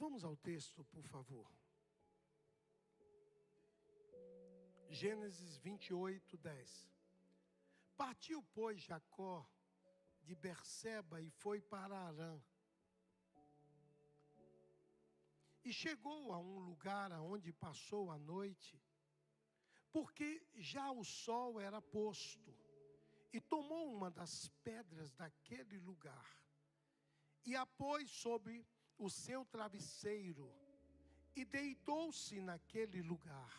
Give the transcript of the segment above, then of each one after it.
Vamos ao texto, por favor. Gênesis 28, 10. Partiu, pois, Jacó de Berseba e foi para Harã. E chegou a um lugar onde passou a noite, porque já o sol era posto, e tomou uma das pedras daquele lugar, e a pôs sobre o seu travesseiro, e deitou-se naquele lugar.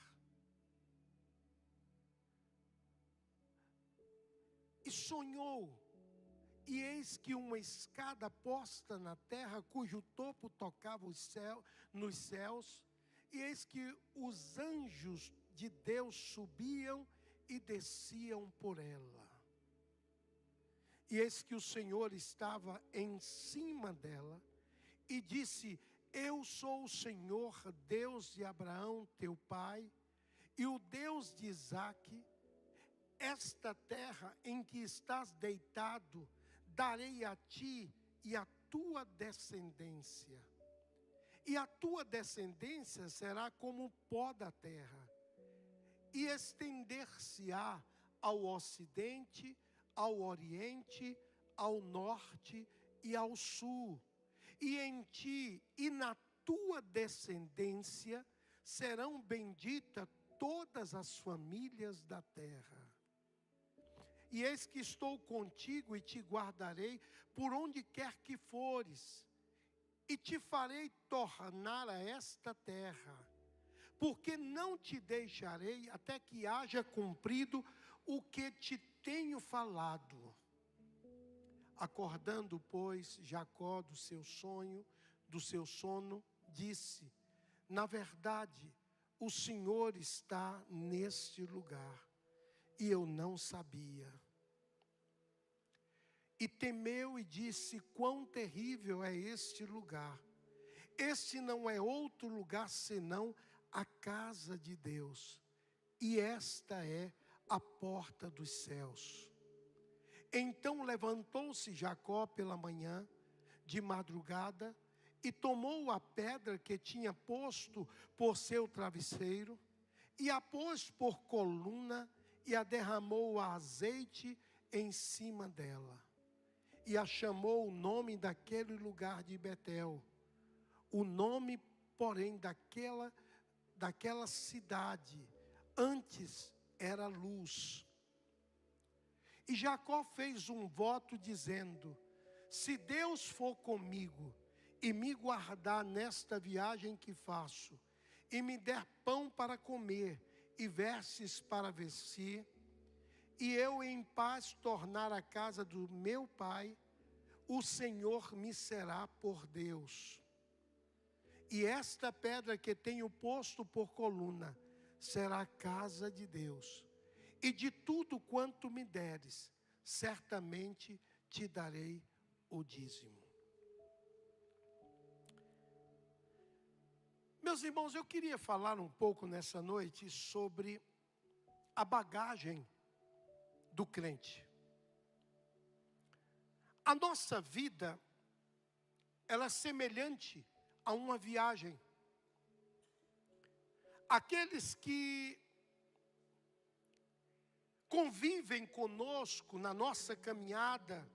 E sonhou, e eis que uma escada posta na terra, cujo topo tocava nos céus, e eis que os anjos de Deus subiam e desciam por ela. E eis que o Senhor estava em cima dela, e disse: Eu sou o Senhor, Deus de Abraão, teu pai, e o Deus de Isaque. Esta terra em que estás deitado, darei a ti e a tua descendência. E a tua descendência será como o pó da terra, e estender-se-á ao ocidente, ao oriente, ao norte e ao sul. E em ti e na tua descendência serão benditas todas as famílias da terra. E eis que estou contigo e te guardarei por onde quer que fores, e te farei tornar a esta terra, porque não te deixarei até que haja cumprido o que te tenho falado. Acordando, pois, Jacó do seu sono, disse: Na verdade, o Senhor está neste lugar, e eu não sabia. E temeu e disse: Quão terrível é este lugar! Este não é outro lugar senão a casa de Deus, e esta é a porta dos céus. Então levantou-se Jacó pela manhã, de madrugada, e tomou a pedra que tinha posto por seu travesseiro, e a pôs por coluna, e a derramou a azeite em cima dela. E a chamou o nome daquele lugar de Betel. O nome, porém, daquela cidade, antes era Luz. E Jacó fez um voto dizendo: Se Deus for comigo e me guardar nesta viagem que faço, e me der pão para comer e vestes para vestir, e eu em paz tornar a casa do meu pai, o Senhor me será por Deus. E esta pedra que tenho posto por coluna será a casa de Deus. E de tudo quanto me deres, certamente te darei o dízimo. Meus irmãos, eu queria falar um pouco nessa noite sobre a bagagem do crente. A nossa vida, ela é semelhante a uma viagem. Aqueles que convivem conosco na nossa caminhada,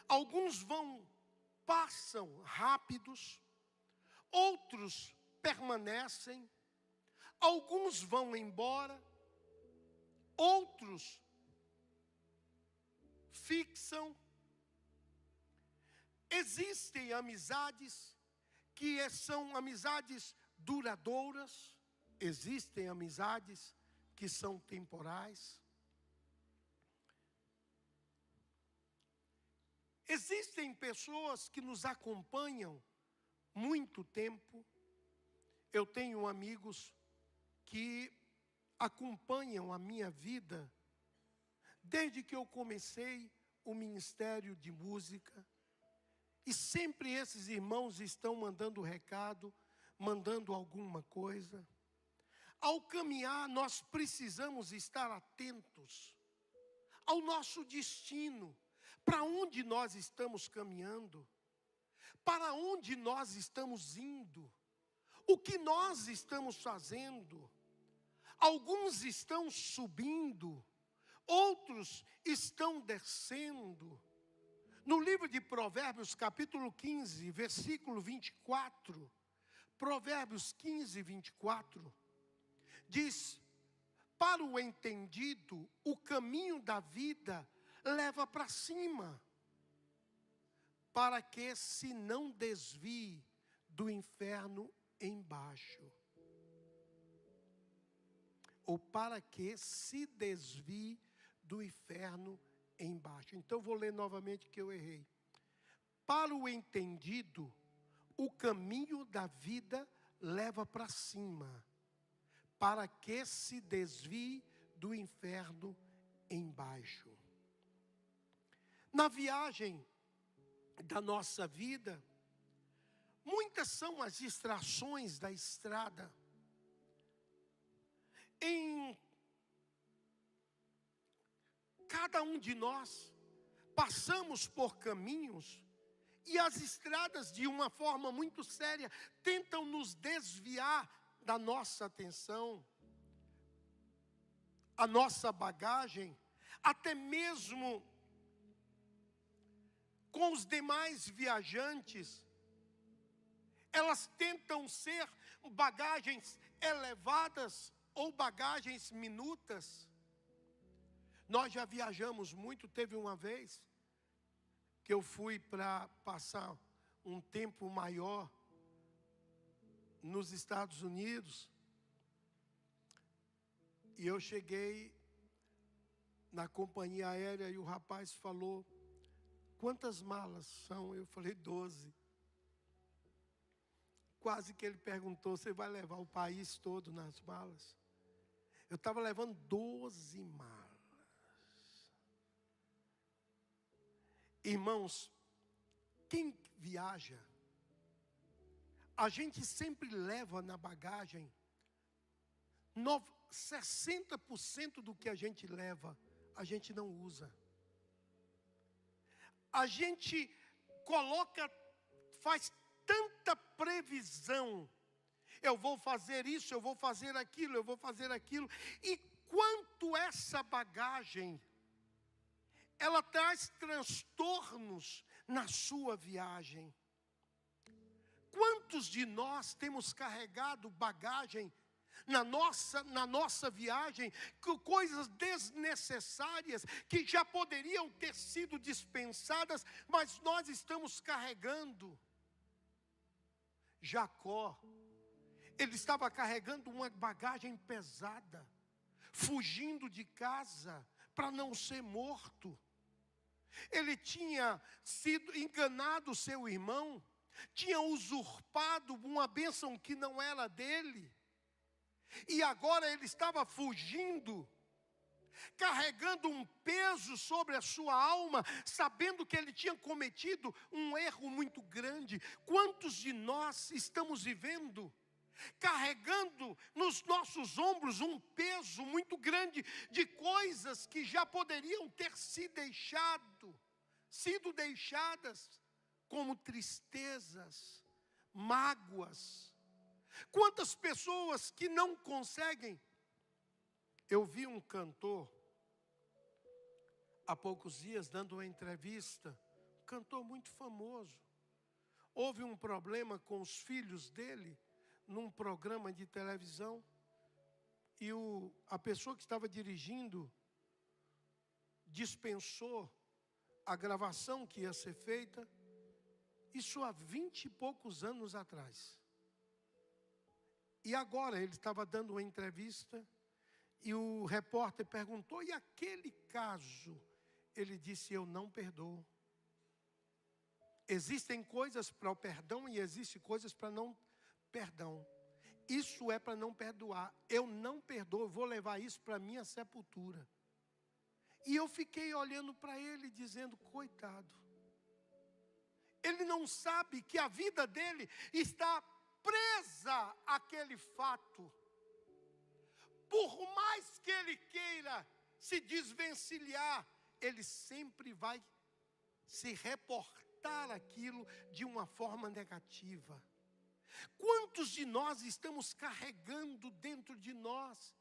alguns passam rápidos, outros permanecem, alguns vão embora, outros fixam. Existem amizades que são amizades duradouras, existem amizades que são temporais. Existem pessoas que nos acompanham muito tempo. Eu tenho amigos que acompanham a minha vida desde que eu comecei o ministério de música. E sempre esses irmãos estão mandando recado, mandando alguma coisa. Ao caminhar, nós precisamos estar atentos ao nosso destino, para onde nós estamos caminhando, para onde nós estamos indo, o que nós estamos fazendo. Alguns estão subindo, outros estão descendo. No livro de Provérbios, capítulo 15, versículo 24, Provérbios 15, 24, diz: para o entendido, o caminho da vida leva para cima, para que se não desvie do inferno embaixo. Ou para que se desvie do inferno embaixo. Então, eu vou ler novamente que eu errei. Para o entendido, o caminho da vida leva para cima, para que se desvie do inferno embaixo. Na viagem da nossa vida, muitas são as distrações da estrada. Em cada um de nós passamos por caminhos e as estradas, de uma forma muito séria, tentam nos desviar da nossa atenção, a nossa bagagem, até mesmo com os demais viajantes. Elas tentam ser bagagens elevadas ou bagagens minutas. Nós já viajamos muito. Teve uma vez que eu fui para passar um tempo maior nos Estados Unidos. E eu cheguei na companhia aérea e o rapaz falou: quantas malas são? Eu falei: 12. Quase que ele perguntou: você vai levar o país todo nas malas? Eu estava levando 12 malas. Irmãos, quem viaja, a gente sempre leva na bagagem 60% do que a gente leva, a gente não usa. A gente faz tanta previsão. Eu vou fazer isso, eu vou fazer aquilo, eu vou fazer aquilo. E quanto essa bagagem, ela traz transtornos na sua viagem. Quantos de nós temos carregado bagagem na nossa viagem, coisas desnecessárias que já poderiam ter sido dispensadas, mas nós estamos carregando. Jacó, ele estava carregando uma bagagem pesada, fugindo de casa para não ser morto. Ele tinha enganado seu irmão, tinha usurpado uma bênção que não era dele. E agora ele estava fugindo, carregando um peso sobre a sua alma, sabendo que ele tinha cometido um erro muito grande. Quantos de nós estamos vivendo, carregando nos nossos ombros um peso muito grande de coisas que já poderiam ter sido deixadas, como tristezas, mágoas. Quantas pessoas que não conseguem. Eu vi um cantor há poucos dias dando uma entrevista, um cantor muito famoso. Houve um problema com os filhos dele num programa de televisão, e a pessoa que estava dirigindo dispensou a gravação que ia ser feita, isso há 20 e poucos anos atrás. E agora ele estava dando uma entrevista e o repórter perguntou: e aquele caso? Ele disse: eu não perdoo. Existem coisas para o perdão e existem coisas para não perdão. Isso é para não perdoar. Eu não perdoo, vou levar isso para a minha sepultura. E eu fiquei olhando para ele dizendo: coitado. Ele não sabe que a vida dele está presa àquele fato. Por mais que ele queira se desvencilhar, ele sempre vai se reportar tratar aquilo de uma forma negativa. Quantos de nós estamos carregando dentro de nós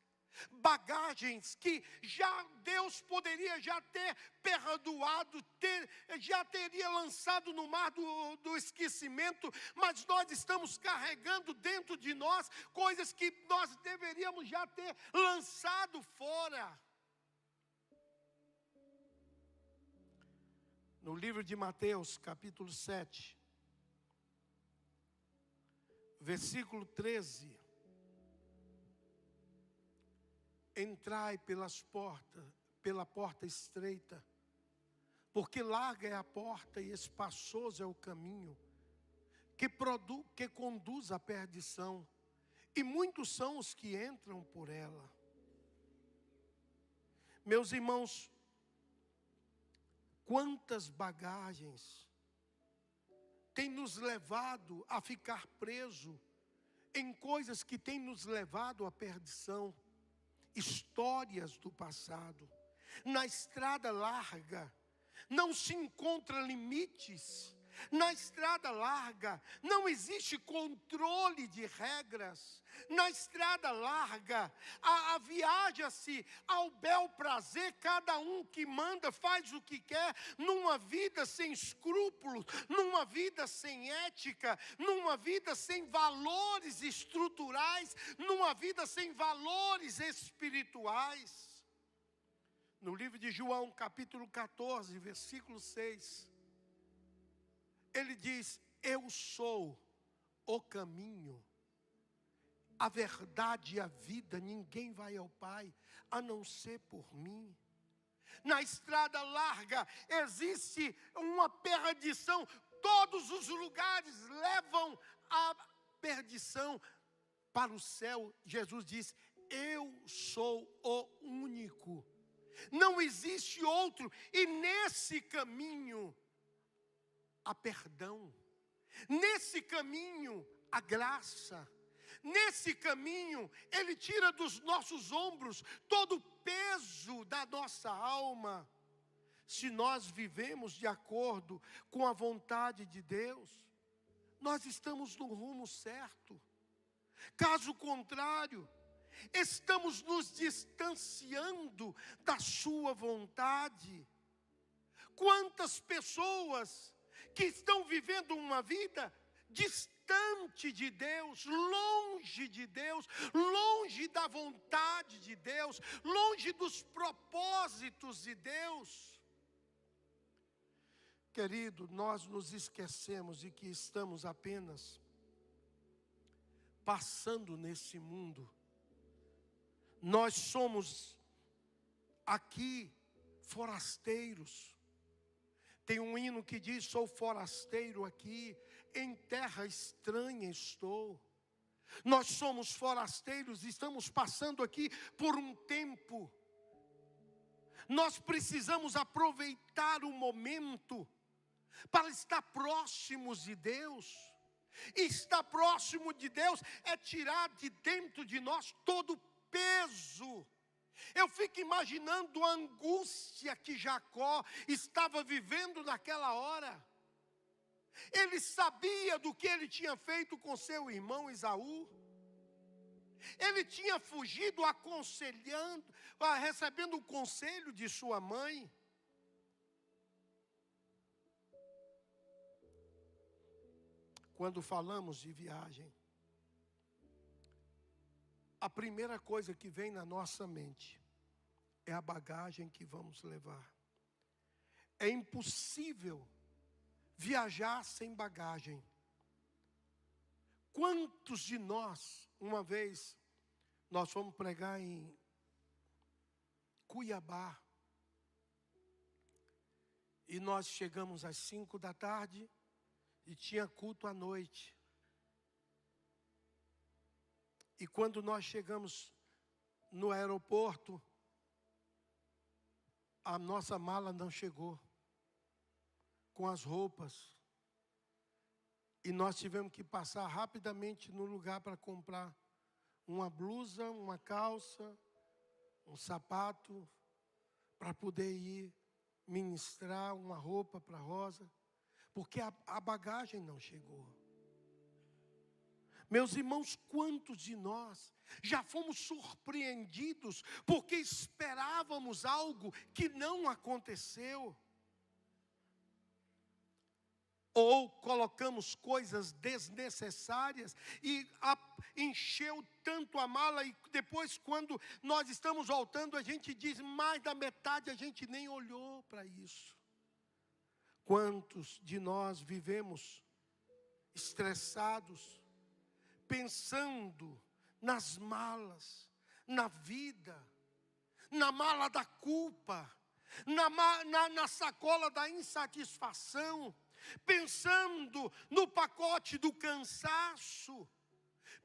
bagagens que já Deus poderia já ter perdoado, já teria lançado no mar do esquecimento, mas nós estamos carregando dentro de nós coisas que nós deveríamos já ter lançado fora. No livro de Mateus, capítulo 7, versículo 13. Entrai pela porta estreita, porque larga é a porta e espaçoso é o caminho que conduz à perdição, e muitos são os que entram por ela. Meus irmãos, quantas bagagens tem nos levado a ficar preso em coisas que têm nos levado à perdição. Histórias do passado. Na estrada larga não se encontra limites. Na estrada larga não existe controle de regras. Na estrada larga viaja-se ao bel prazer, cada um que manda faz o que quer, numa vida sem escrúpulos, numa vida sem ética, numa vida sem valores estruturais, numa vida sem valores espirituais. No livro de João, capítulo 14, versículo 6, ele diz: eu sou o caminho, a verdade e a vida, ninguém vai ao Pai a não ser por mim. Na estrada larga existe uma perdição, todos os lugares levam a perdição. Para o céu, Jesus diz: eu sou o único, não existe outro, e nesse caminho há perdão, nesse caminho há graça, nesse caminho Ele tira dos nossos ombros todo o peso da nossa alma. Se nós vivemos de acordo com a vontade de Deus, nós estamos no rumo certo. Caso contrário, estamos nos distanciando da sua vontade. Quantas pessoas que estão vivendo uma vida distante de Deus, longe de Deus, longe da vontade de Deus, longe dos propósitos de Deus. Querido, nós nos esquecemos de que estamos apenas passando nesse mundo. Nós somos aqui forasteiros. Tem um hino que diz: sou forasteiro aqui, em terra estranha estou. Nós somos forasteiros, estamos passando aqui por um tempo. Nós precisamos aproveitar o momento para estar próximos de Deus. E estar próximo de Deus é tirar de dentro de nós todo o peso. Eu fico imaginando a angústia que Jacó estava vivendo naquela hora. Ele sabia do que ele tinha feito com seu irmão Esaú. Ele tinha fugido aconselhando, recebendo o conselho de sua mãe. Quando falamos de viagem, a primeira coisa que vem na nossa mente é a bagagem que vamos levar. É impossível viajar sem bagagem. Quantos de nós, uma vez, nós fomos pregar em Cuiabá, e nós chegamos às 5 da tarde, e tinha culto à noite. E quando nós chegamos no aeroporto, a nossa mala não chegou com as roupas. E nós tivemos que passar rapidamente no lugar para comprar uma blusa, uma calça, um sapato, para poder ir ministrar uma roupa para Rosa. porque a bagagem não chegou. Meus irmãos, quantos de nós já fomos surpreendidos porque esperávamos algo que não aconteceu? Ou colocamos coisas desnecessárias e encheu tanto a mala, e depois, quando nós estamos voltando, a gente diz, mais da metade a gente nem olhou para isso. Quantos de nós vivemos estressados, pensando nas malas, na vida, na mala da culpa, na sacola da insatisfação, pensando no pacote do cansaço,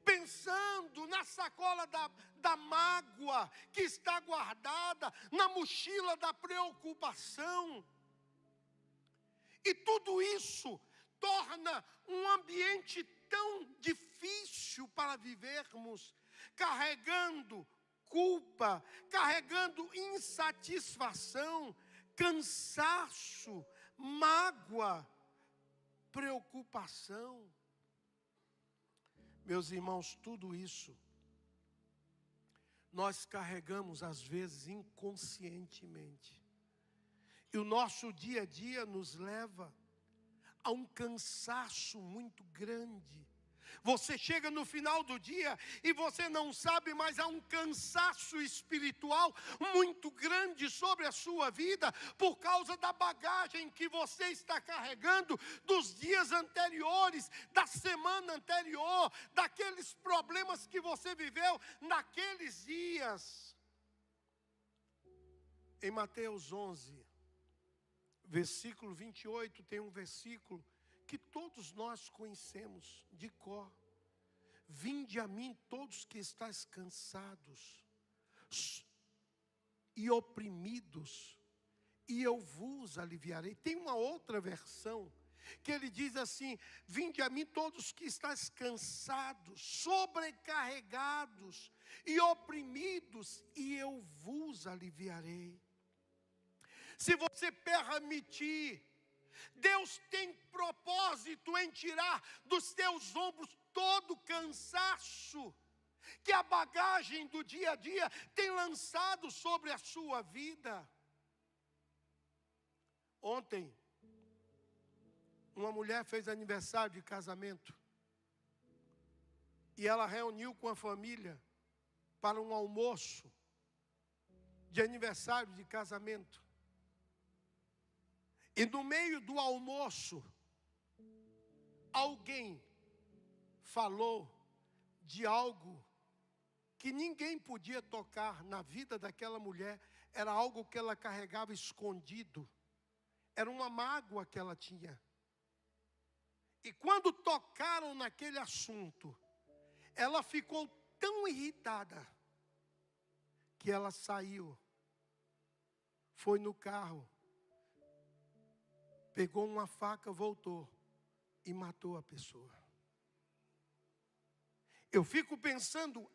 pensando na sacola da mágoa que está guardada, na mochila da preocupação. E tudo isso torna um ambiente tão difícil para vivermos, carregando culpa, carregando insatisfação, cansaço, mágoa, preocupação. Meus irmãos, tudo isso nós carregamos às vezes inconscientemente. E o nosso dia a dia nos leva a um cansaço muito grande. Você chega no final do dia e você não sabe, mas há um cansaço espiritual muito grande sobre a sua vida, por causa da bagagem que você está carregando dos dias anteriores, da semana anterior, daqueles problemas que você viveu naqueles dias. Em Mateus 11, versículo 28, tem um versículo que todos nós conhecemos de cor. Vinde a mim todos que estáis cansados e oprimidos, e eu vos aliviarei. Tem uma outra versão que ele diz assim: vinde a mim todos que estáis cansados, sobrecarregados e oprimidos, e eu vos aliviarei. Se você permitir, Deus tem propósito em tirar dos teus ombros todo o cansaço que a bagagem do dia a dia tem lançado sobre a sua vida. Ontem, uma mulher fez aniversário de casamento e ela reuniu com a família para um almoço de aniversário de casamento. E no meio do almoço, alguém falou de algo que ninguém podia tocar na vida daquela mulher. Era algo que ela carregava escondido. Era uma mágoa que ela tinha. E quando tocaram naquele assunto, ela ficou tão irritada que ela saiu, foi no carro, pegou uma faca, voltou e matou a pessoa. Eu fico pensando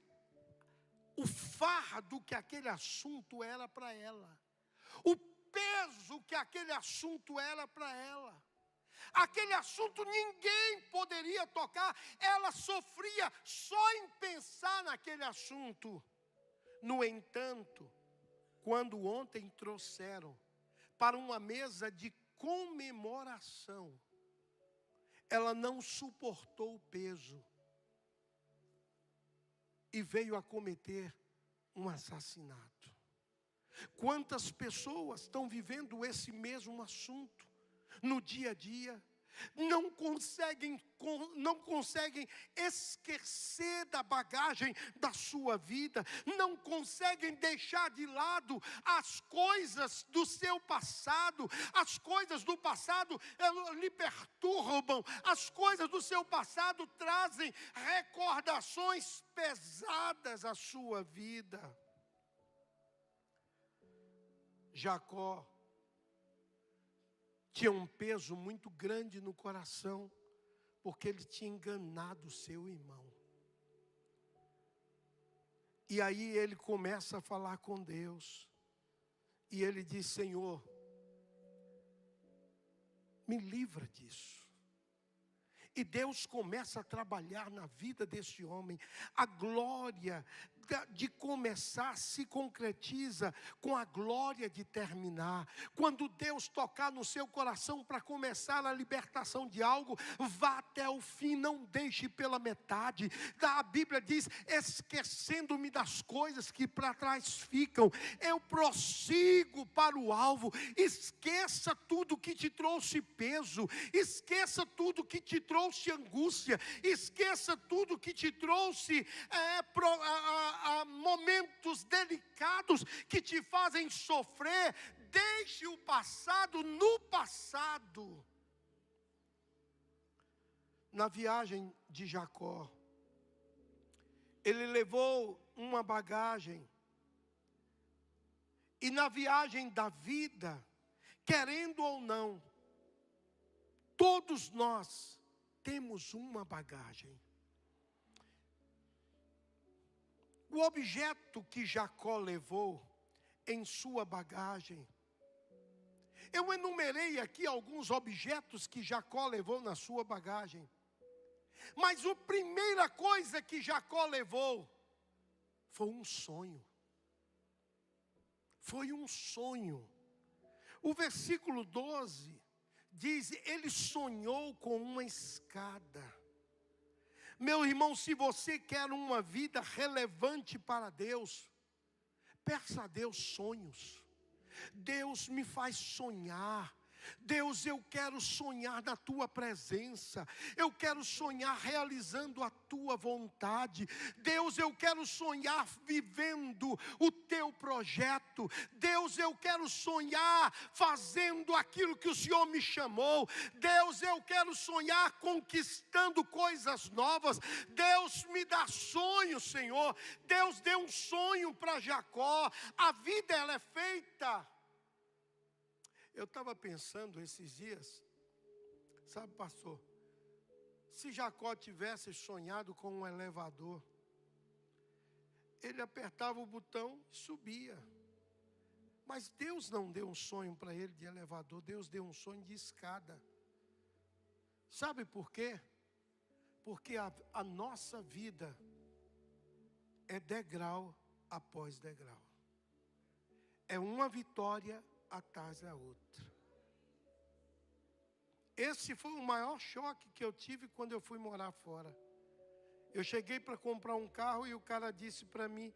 o fardo que aquele assunto era para ela, o peso que aquele assunto era para ela. Aquele assunto ninguém poderia tocar, ela sofria só em pensar naquele assunto. No entanto, quando ontem trouxeram para uma mesa de comemoração, ela não suportou o peso e veio a cometer um assassinato. Quantas pessoas estão vivendo esse mesmo assunto no dia a dia? Não conseguem esquecer da bagagem da sua vida, não conseguem deixar de lado as coisas do seu passado. As coisas do passado lhe perturbam, as coisas do seu passado trazem recordações pesadas à sua vida. Jacó tinha um peso muito grande no coração, porque ele tinha enganado o seu irmão. E aí ele começa a falar com Deus, e ele diz: Senhor, me livra disso. E Deus começa a trabalhar na vida desse homem. A glória de começar se concretiza com a glória de terminar. Quando Deus tocar no seu coração para começar a libertação de algo, vá até o fim, não deixe pela metade. A Bíblia diz, esquecendo-me das coisas que para trás ficam, eu prossigo para o alvo. Esqueça tudo que te trouxe peso, esqueça tudo que te trouxe angústia, esqueça tudo que te trouxe momentos delicados que te fazem sofrer. Deixe o passado no passado. Na viagem de Jacó, ele levou uma bagagem. E na viagem da vida, querendo ou não, todos nós temos uma bagagem. O objeto que Jacó levou em sua bagagem, eu enumerei aqui alguns objetos que Jacó levou na sua bagagem. Mas a primeira coisa que Jacó levou foi um sonho. Foi um sonho. O versículo 12 diz, ele sonhou com uma escada. Meu irmão, se você quer uma vida relevante para Deus, peça a Deus sonhos. Deus me faz sonhar. Deus, eu quero sonhar na tua presença. Eu quero sonhar realizando a tua vontade. Deus, eu quero sonhar vivendo o teu projeto. Deus, eu quero sonhar fazendo aquilo que o Senhor me chamou. Deus, eu quero sonhar conquistando coisas novas. Deus, me dá sonho, Senhor. Deus deu um sonho para Jacó. A vida, ela é feita. Eu estava pensando esses dias, sabe, pastor, se Jacó tivesse sonhado com um elevador, ele apertava o botão e subia. Mas Deus não deu um sonho para ele de elevador, Deus deu um sonho de escada. Sabe por quê? Porque a nossa vida é degrau após degrau. É uma vitória atrás da outra. Esse foi o maior choque que eu tive quando eu fui morar fora. Eu cheguei para comprar um carro e o cara disse para mim,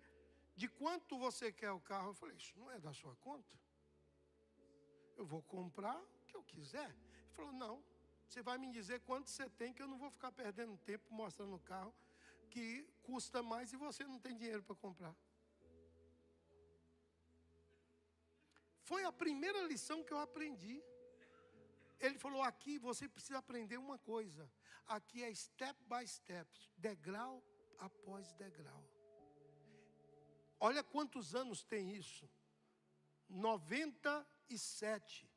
de quanto você quer o carro? Eu falei, isso não é da sua conta. Eu vou comprar o que eu quiser. Ele falou, não, você vai me dizer quanto você tem, que eu não vou ficar perdendo tempo mostrando o carro que custa mais e você não tem dinheiro para comprar. Foi a primeira lição que eu aprendi. Ele falou, aqui você precisa aprender uma coisa. Aqui é step by step, degrau após degrau. Olha quantos anos tem isso. 97.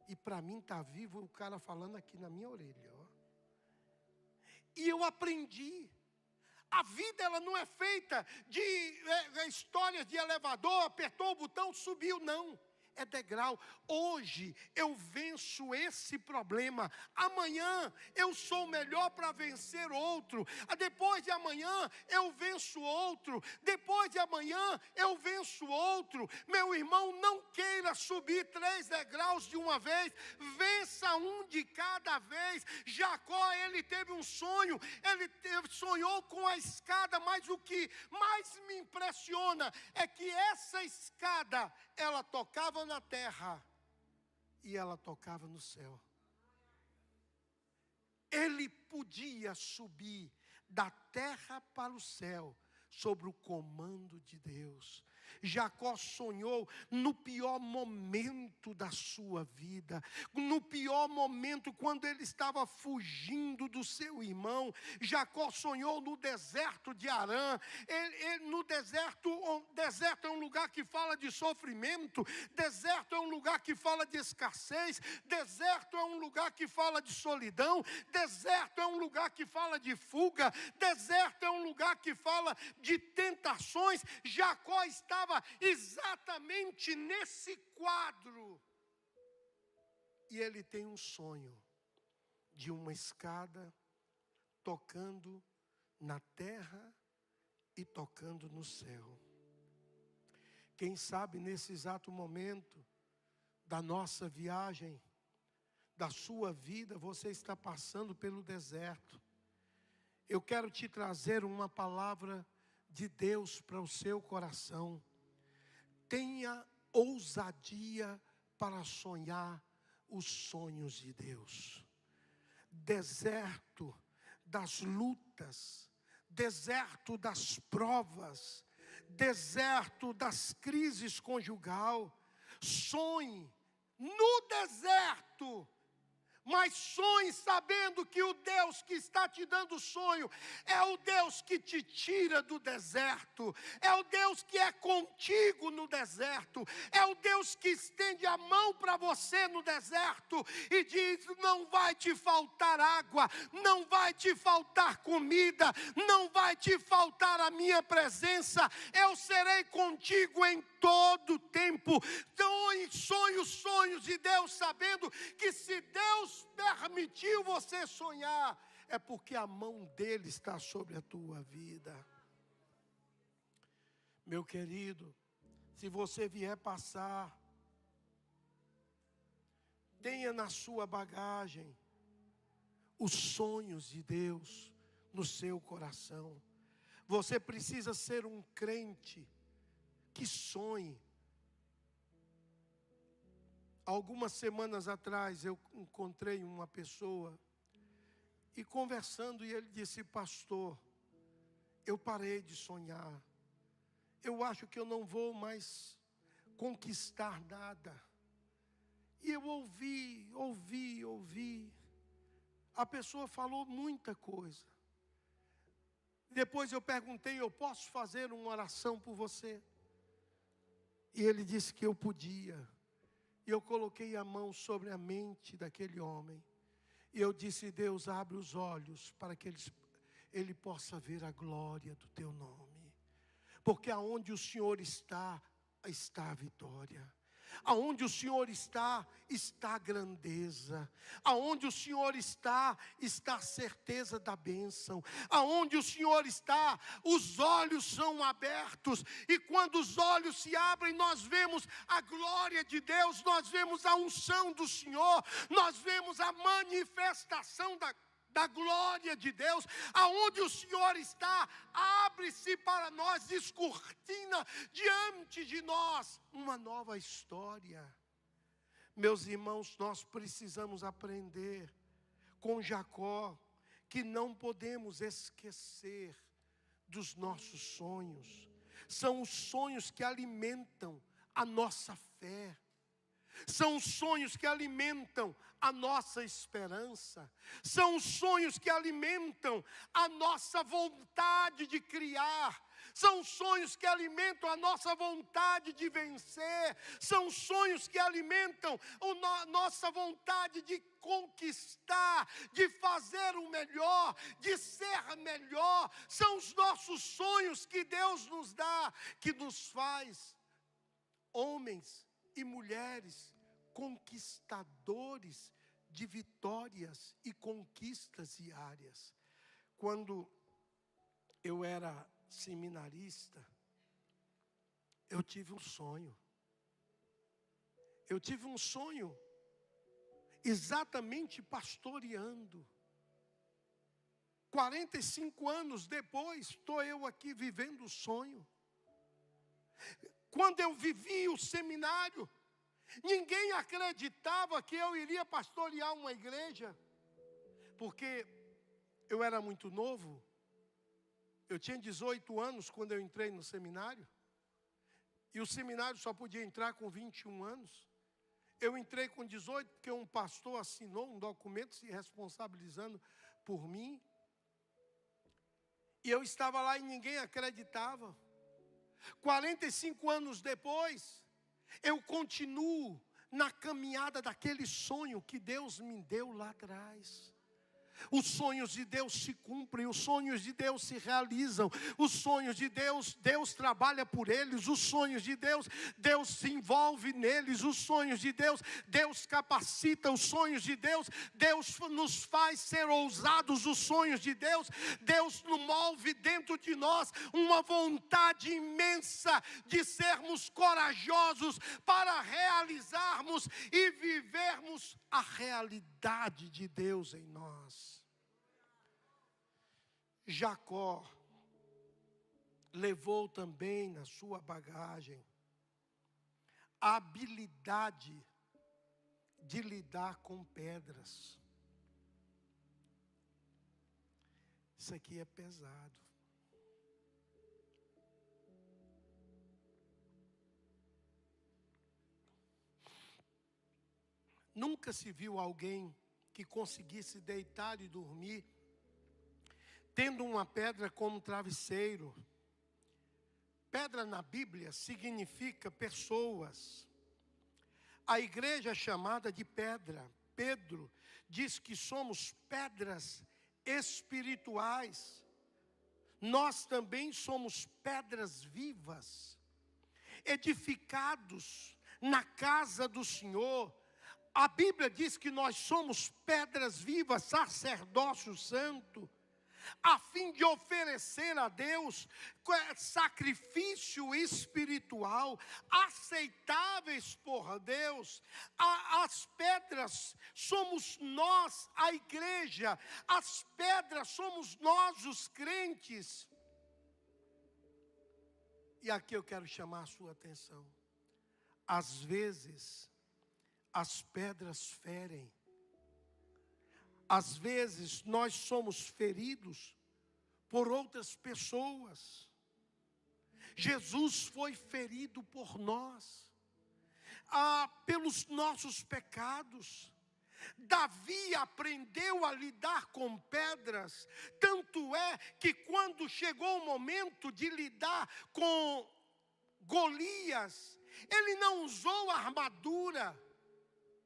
E para mim está vivo o cara falando aqui na minha orelha. Ó. E eu aprendi. A vida, ela não é feita de histórias de elevador, apertou o botão, subiu, não. É degrau. Hoje eu venço esse problema. Amanhã eu sou melhor para vencer outro. Depois de amanhã eu venço outro. Depois de amanhã eu venço outro. Meu irmão, não queira subir 3 degraus de uma vez. Vença um de cada vez. Jacó, ele teve um sonho. Ele sonhou com a escada. Mas o que mais me impressiona é que essa escada, ela tocava na terra e ela tocava no céu. Ele podia subir da terra para o céu sobre o comando de Deus. Jacó sonhou no pior momento da sua vida, no pior momento quando ele estava fugindo do seu irmão. Jacó sonhou no deserto de Harã. No deserto é um lugar que fala de sofrimento, deserto é um lugar que fala de escassez, deserto é um lugar que fala de solidão, deserto é um lugar que fala de fuga, deserto é um lugar que fala de tentações. Jacó estava exatamente nesse quadro. E ele tem um sonho de uma escada tocando na terra e tocando no céu. Quem sabe nesse exato momento da nossa viagem, da sua vida, você está passando pelo deserto. Eu quero te trazer uma palavra de Deus para o seu coração. Tenha ousadia para sonhar os sonhos de Deus. Deserto das lutas, deserto das provas, deserto das crises conjugal. Sonhe no deserto, mas sonhe sabendo que o Deus que está te dando o sonho é o Deus que te tira do deserto, é o Deus que é contigo no deserto, é o Deus que estende a mão para você no deserto e diz: não vai te faltar água, não vai te faltar comida, não vai te faltar a minha presença, eu serei contigo em todo o tempo. Então sonhe os sonhos de Deus, sabendo que se Deus permitiu você sonhar, é porque a mão dele está sobre a tua vida. Meu querido, se você vier passar, tenha na sua bagagem os sonhos de Deus no seu coração. Você precisa ser um crente que sonhe. Algumas semanas atrás eu encontrei uma pessoa e conversando, e ele disse: pastor, eu parei de sonhar. Eu acho que eu não vou mais conquistar nada. E eu ouvi. A pessoa falou muita coisa. Depois eu perguntei: eu posso fazer uma oração por você? E ele disse que eu podia. E eu coloquei a mão sobre a mente daquele homem. E eu disse: Deus, abre os olhos para que ele possa ver a glória do teu nome. Porque aonde o Senhor está, está a vitória. Aonde o Senhor está, está a grandeza. Aonde o Senhor está, está a certeza da bênção. Aonde o Senhor está, os olhos são abertos. E quando os olhos se abrem, nós vemos a glória de Deus, nós vemos a unção do Senhor, nós vemos a manifestação da glória de Deus. Aonde o Senhor está, abre-se para nós, descortina diante de nós uma nova história. Meus irmãos, nós precisamos aprender com Jacó que não podemos esquecer dos nossos sonhos. São os sonhos que alimentam a nossa fé. São os sonhos que alimentam a nossa esperança. São os sonhos que alimentam a nossa vontade de criar. São os sonhos que alimentam a nossa vontade de vencer. São os sonhos que alimentam a nossa vontade de conquistar, de fazer o melhor, de ser melhor. São os nossos sonhos que Deus nos dá, que nos faz homens e mulheres conquistadores de vitórias e conquistas diárias. Quando eu era seminarista, eu tive um sonho. Eu tive um sonho exatamente pastoreando. 45 anos depois, estou eu aqui vivendo o sonho. Quando eu vivi o seminário, ninguém acreditava que eu iria pastorear uma igreja, porque eu era muito novo. Eu tinha 18 anos quando eu entrei no seminário, e o seminário só podia entrar com 21 anos. Eu entrei com 18 porque um pastor assinou um documento se responsabilizando por mim, e eu estava lá e ninguém acreditava. 45 anos depois, eu continuo na caminhada daquele sonho que Deus me deu lá atrás. Os sonhos de Deus se cumprem, os sonhos de Deus se realizam, os sonhos de Deus, Deus trabalha por eles, os sonhos de Deus, Deus se envolve neles, os sonhos de Deus, Deus capacita, os sonhos de Deus, Deus nos faz ser ousados, os sonhos de Deus, Deus nos move dentro de nós uma vontade imensa de sermos corajosos para realizarmos e vivermos a realidade de Deus em nós. Jacó levou também na sua bagagem a habilidade de lidar com pedras. Isso aqui é pesado. Nunca se viu alguém que conseguisse deitar e dormir tendo uma pedra como travesseiro. Pedra na Bíblia significa pessoas. A igreja é chamada de pedra. Pedro diz que somos pedras espirituais. Nós também somos pedras vivas, edificados na casa do Senhor. A Bíblia diz que nós somos pedras vivas, sacerdócio santo, a fim de oferecer a Deus sacrifício espiritual, aceitáveis por Deus. As pedras somos nós, a igreja. As pedras somos nós, os crentes. E aqui eu quero chamar a sua atenção. Às vezes, as pedras ferem. Às vezes nós somos feridos por outras pessoas. Jesus foi ferido por nós, pelos nossos pecados. Davi aprendeu a lidar com pedras, tanto é que quando chegou o momento de lidar com Golias, ele não usou armadura,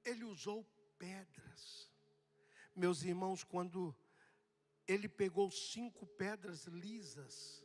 ele usou pedras. Meus irmãos, quando ele pegou 5 pedras lisas,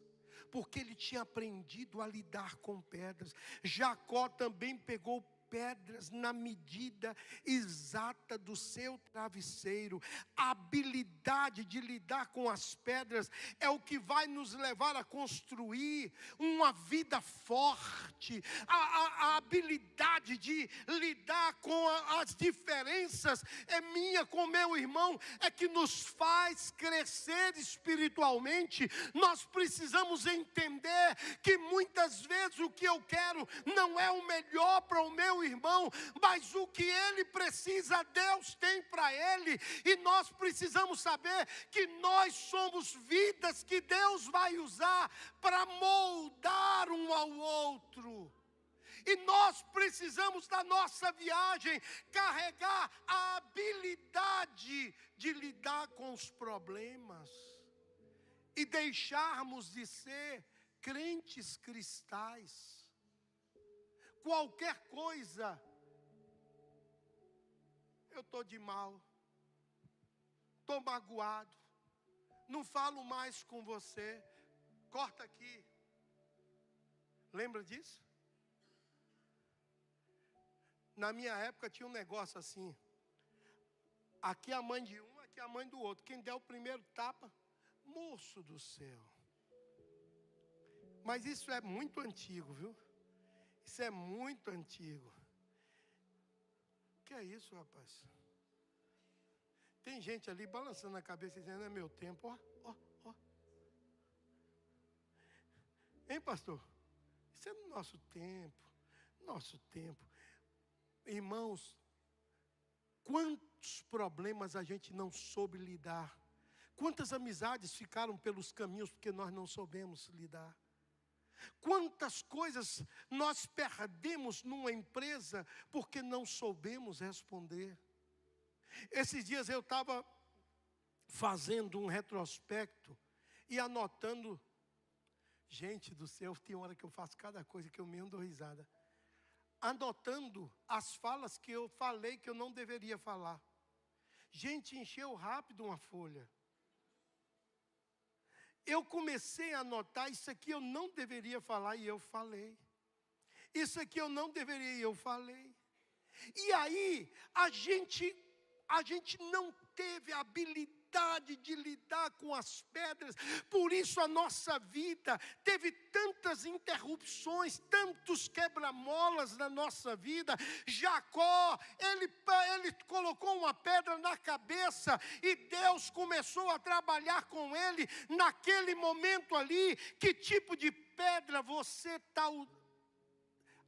porque ele tinha aprendido a lidar com pedras. Jacó também pegou pedras na medida exata do seu travesseiro. A habilidade de lidar com as pedras é o que vai nos levar a construir uma vida forte. A habilidade de lidar com as diferenças é minha com meu irmão, é que nos faz crescer espiritualmente. Nós precisamos entender que muitas vezes o que eu quero não é o melhor para o meu irmão, mas o que ele precisa, Deus tem para ele. E nós precisamos saber que nós somos vidas que Deus vai usar para moldar um ao outro. E nós precisamos da nossa viagem carregar a habilidade de lidar com os problemas e deixarmos de ser crentes cristais. Qualquer coisa, eu estou de mal, estou magoado, não falo mais com você, corta aqui. Lembra disso? Na minha época tinha um negócio assim, aqui a mãe de um, aqui a mãe do outro. Quem der o primeiro tapa, moço do céu. Mas isso é muito antigo, viu? Isso é muito antigo. O que é isso, rapaz? Tem gente ali balançando a cabeça dizendo, é meu tempo. Ó. Hein, pastor? Isso é no nosso tempo. Nosso tempo. Irmãos, quantos problemas a gente não soube lidar. Quantas amizades ficaram pelos caminhos porque nós não soubemos lidar. Quantas coisas nós perdemos numa empresa porque não soubemos responder. Esses dias eu estava fazendo um retrospecto e anotando. Gente do céu, tem hora que eu faço cada coisa que eu mesmo dou risada. Anotando as falas que eu falei que eu não deveria falar. Gente, encheu rápido uma folha. Eu comecei a anotar, isso aqui eu não deveria falar e eu falei. Isso aqui eu não deveria e eu falei. E aí, a gente não teve a habilidade de lidar com as pedras. Por isso a nossa vida teve tantas interrupções, tantos quebra-molas na nossa vida. Jacó, ele colocou uma pedra na cabeça e Deus começou a trabalhar com ele naquele momento ali. Que tipo de pedra você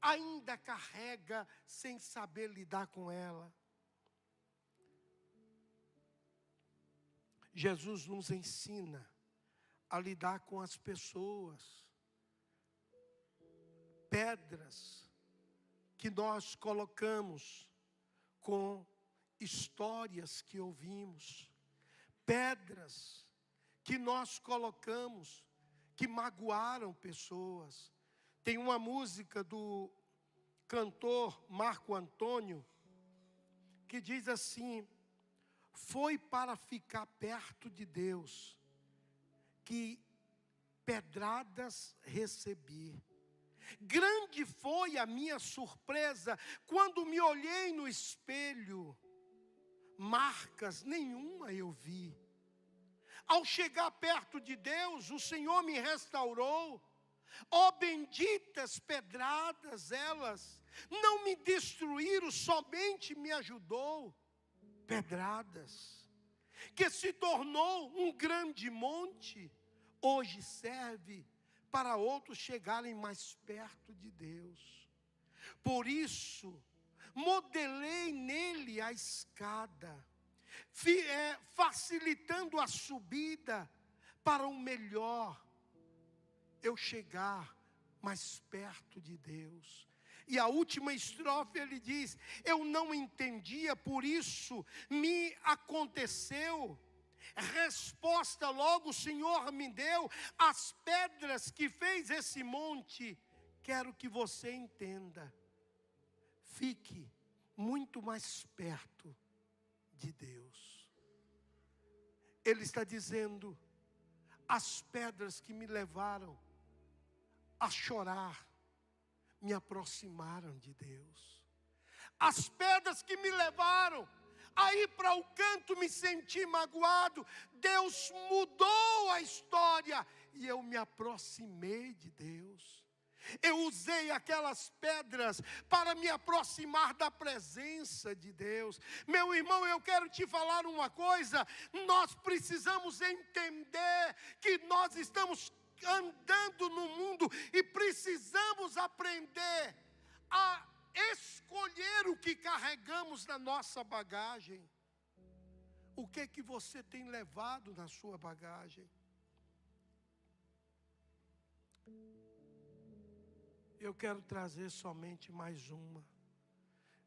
ainda carrega sem saber lidar com ela? Jesus nos ensina a lidar com as pessoas. Pedras que nós colocamos com histórias que ouvimos. Pedras que nós colocamos que magoaram pessoas. Tem uma música do cantor Marco Antônio que diz assim: foi para ficar perto de Deus que pedradas recebi. Grande foi a minha surpresa quando me olhei no espelho, marcas nenhuma eu vi. Ao chegar perto de Deus, o Senhor me restaurou. Ó benditas pedradas, elas não me destruíram, somente me ajudou. Pedradas, que se tornou um grande monte, hoje serve para outros chegarem mais perto de Deus. Por isso, modelei nele a escada, facilitando a subida para o melhor, eu chegar mais perto de Deus. E a última estrofe ele diz: eu não entendia, por isso me aconteceu. Resposta logo o Senhor me deu: as pedras que fez esse monte, quero que você entenda. Fique muito mais perto de Deus. Ele está dizendo: as pedras que me levaram a chorar, me aproximaram de Deus. As pedras que me levaram a ir para o canto, me senti magoado, Deus mudou a história e eu me aproximei de Deus. Eu usei aquelas pedras para me aproximar da presença de Deus. Meu irmão, eu quero te falar uma coisa: nós precisamos entender que nós estamos andando no mundo e precisamos aprender a escolher o que carregamos na nossa bagagem. O que você tem levado na sua bagagem? Eu quero trazer somente mais uma.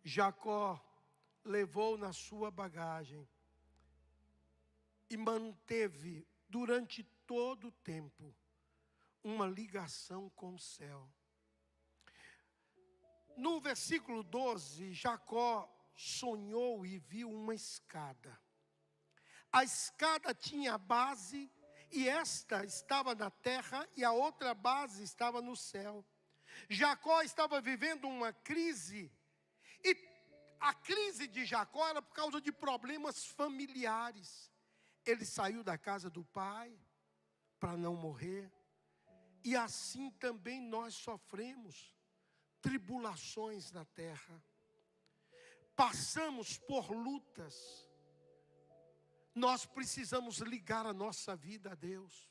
Jacó levou na sua bagagem e manteve durante todo o tempo uma ligação com o céu. No versículo 12, Jacó sonhou e viu uma escada. A escada tinha base, e esta estava na terra, e a outra base estava no céu. Jacó estava vivendo uma crise, e a crise de Jacó era por causa de problemas familiares. Ele saiu da casa do pai para não morrer. E assim também nós sofremos tribulações na terra. Passamos por lutas. Nós precisamos ligar a nossa vida a Deus.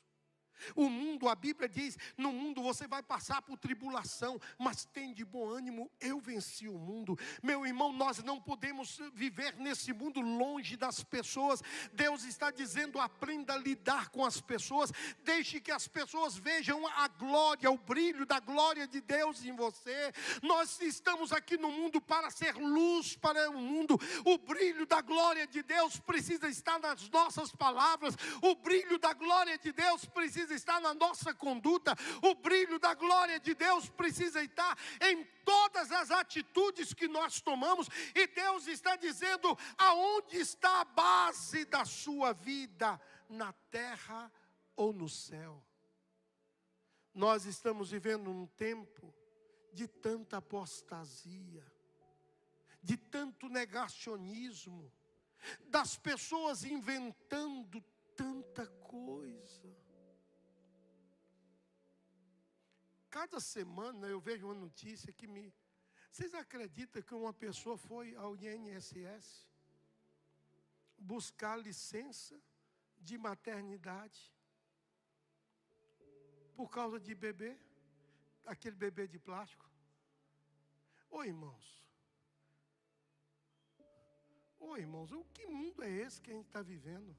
O mundo, a Bíblia diz: no mundo você vai passar por tribulação, mas tem de bom ânimo, eu venci o mundo. Meu irmão, nós não podemos viver nesse mundo longe das pessoas. Deus está dizendo: aprenda a lidar com as pessoas. Deixe que as pessoas vejam a glória, o brilho da glória de Deus em você. Nós estamos aqui no mundo para ser luz para o mundo. O brilho da glória de Deus precisa estar nas nossas palavras. O brilho da glória de Deus precisa precisa estar na nossa conduta, o brilho da glória de Deus precisa estar em todas as atitudes que nós tomamos. E Deus está dizendo: aonde está a base da sua vida? Na terra ou no céu? Nós estamos vivendo um tempo de tanta apostasia, de tanto negacionismo, das pessoas inventando tanta coisa. Cada semana eu vejo uma notícia que me... Vocês acreditam que uma pessoa foi ao INSS buscar licença de maternidade por causa de bebê? Aquele bebê de plástico. Ô irmãos, o que mundo é esse que a gente está vivendo?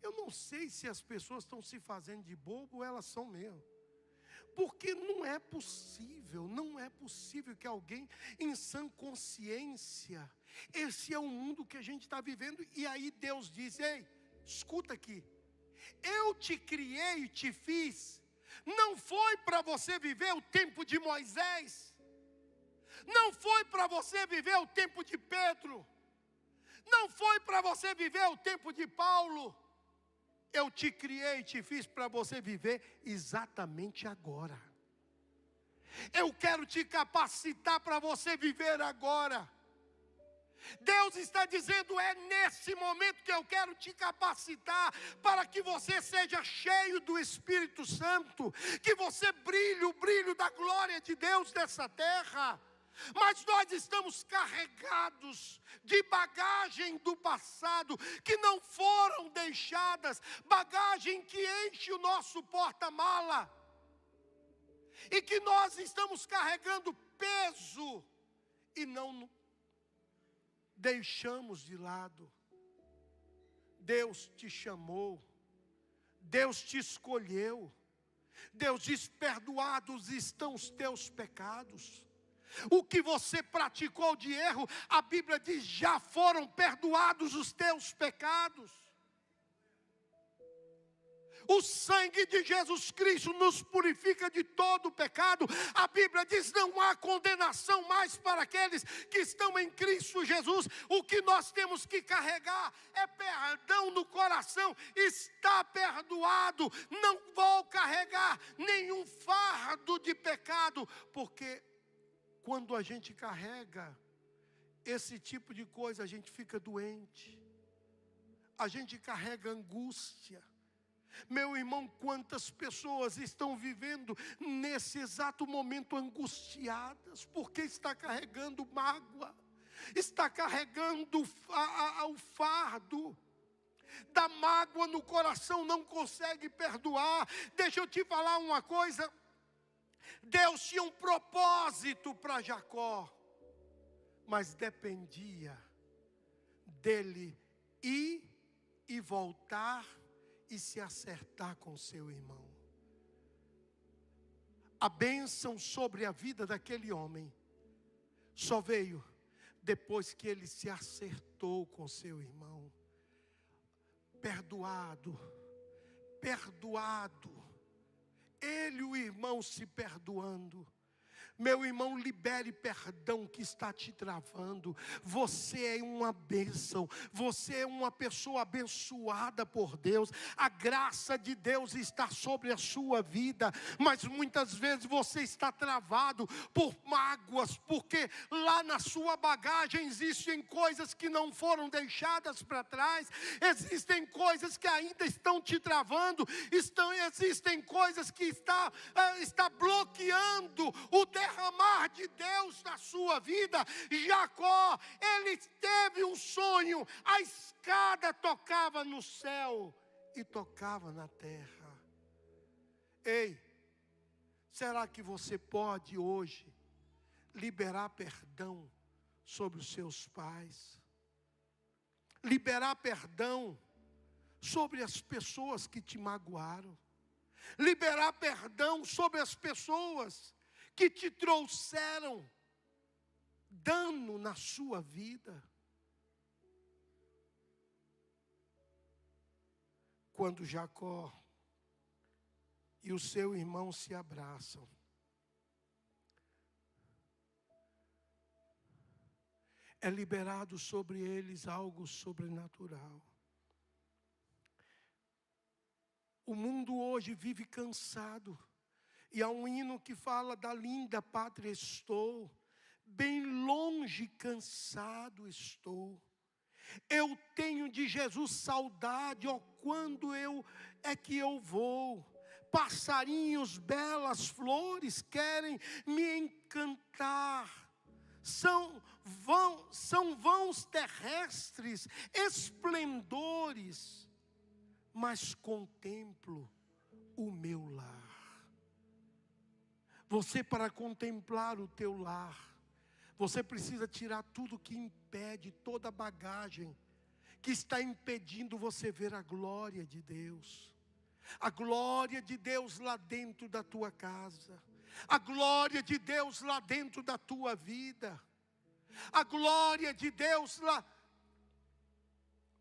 Eu não sei se as pessoas estão se fazendo de bobo ou elas são mesmo. Porque não é possível que alguém em sã consciência, esse é o mundo que a gente está vivendo. E aí Deus diz: ei, escuta aqui, eu te criei e te fiz, não foi para você viver o tempo de Moisés, não foi para você viver o tempo de Pedro, não foi para você viver o tempo de Paulo. Eu te criei e te fiz para você viver exatamente agora. Eu quero te capacitar para você viver agora. Deus está dizendo: é nesse momento que eu quero te capacitar para que você seja cheio do Espírito Santo, que você brilhe o brilho da glória de Deus nessa terra. Mas nós estamos carregados de bagagem do passado, que não foram deixadas, bagagem que enche o nosso porta-mala, e que nós estamos carregando peso, e não deixamos de lado. Deus te chamou, Deus te escolheu, Deus diz: perdoados estão os teus pecados. O que você praticou de erro, a Bíblia diz: já foram perdoados os teus pecados. O sangue de Jesus Cristo nos purifica de todo o pecado. A Bíblia diz: não há condenação mais para aqueles que estão em Cristo Jesus. O que nós temos que carregar é perdão no coração. Está perdoado. Não vou carregar nenhum fardo de pecado, porque quando a gente carrega esse tipo de coisa, a gente fica doente, a gente carrega angústia. Meu irmão, quantas pessoas estão vivendo nesse exato momento angustiadas, porque está carregando mágoa, está carregando o fardo da mágoa no coração, não consegue perdoar. Deixa eu te falar uma coisa. Deus tinha um propósito para Jacó, mas dependia dele ir e voltar e se acertar com seu irmão. A bênção sobre a vida daquele homem só veio depois que ele se acertou com seu irmão. Perdoado. Ele e o irmão se perdoando. Meu irmão, libere perdão que está te travando. Você é uma bênção. Você é uma pessoa abençoada por Deus. A graça de Deus está sobre a sua vida. Mas muitas vezes você está travado por mágoas, porque lá na sua bagagem existem coisas que não foram deixadas para trás. Existem coisas que ainda estão te travando. Existem coisas que está bloqueando o derramar de Deus na sua vida. Jacó, ele teve um sonho. A escada tocava no céu e tocava na terra. Ei, será que você pode hoje liberar perdão sobre os seus pais? Liberar perdão sobre as pessoas que te magoaram? Liberar perdão sobre as pessoas que te trouxeram dano na sua vida? Quando Jacó e o seu irmão se abraçam. É liberado sobre eles algo sobrenatural. O mundo hoje vive cansado. E há um hino que fala da linda pátria estou. Bem longe, cansado estou. Eu tenho de Jesus saudade, ó, quando é que eu vou? Passarinhos, belas flores querem me encantar. São vãos terrestres, esplendores, mas contemplo o meu lar. Você, para contemplar o teu lar, você precisa tirar tudo que impede, toda a bagagem que está impedindo você ver a glória de Deus. A glória de Deus lá dentro da tua casa. A glória de Deus lá dentro da tua vida. A glória de Deus lá.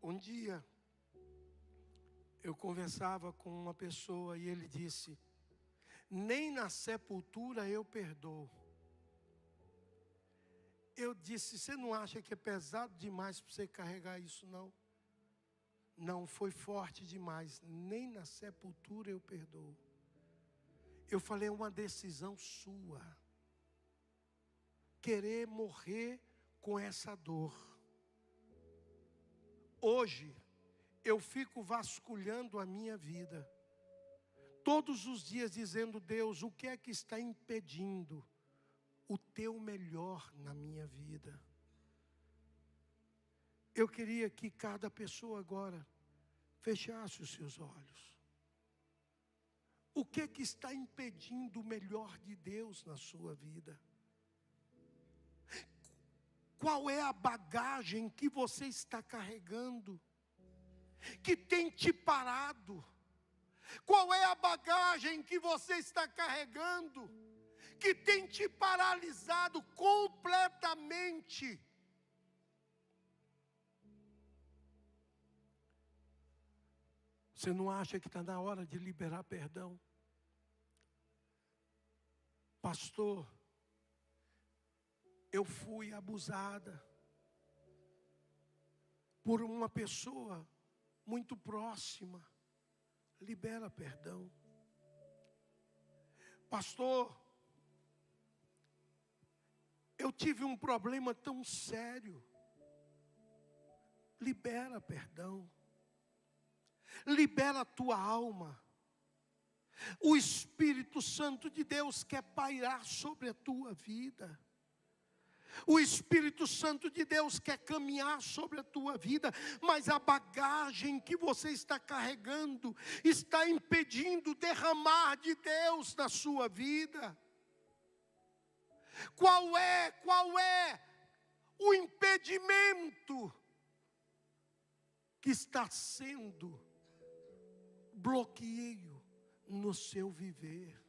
Um dia, eu conversava com uma pessoa e ele disse: nem na sepultura eu perdoo. Eu disse: você não acha que é pesado demais para você carregar isso, não? Não, foi forte demais. Nem na sepultura eu perdoo. Eu falei: é uma decisão sua. Querer morrer com essa dor. Hoje, eu fico vasculhando a minha vida. Todos os dias dizendo: Deus, o que é que está impedindo o teu melhor na minha vida? Eu queria que cada pessoa agora fechasse os seus olhos. O que é que está impedindo o melhor de Deus na sua vida? Qual é a bagagem que você está carregando, que tem te parado? Qual é a bagagem que você está carregando, que tem te paralisado completamente? Você não acha que está na hora de liberar perdão? Pastor, eu fui abusada por uma pessoa muito próxima. Libera perdão. Pastor, eu tive um problema tão sério. Libera perdão. Libera a tua alma. O Espírito Santo de Deus quer pairar sobre a tua vida. O Espírito Santo de Deus quer caminhar sobre a tua vida, mas a bagagem que você está carregando está impedindo o derramar de Deus na sua vida. Qual é o impedimento que está sendo bloqueio no seu viver?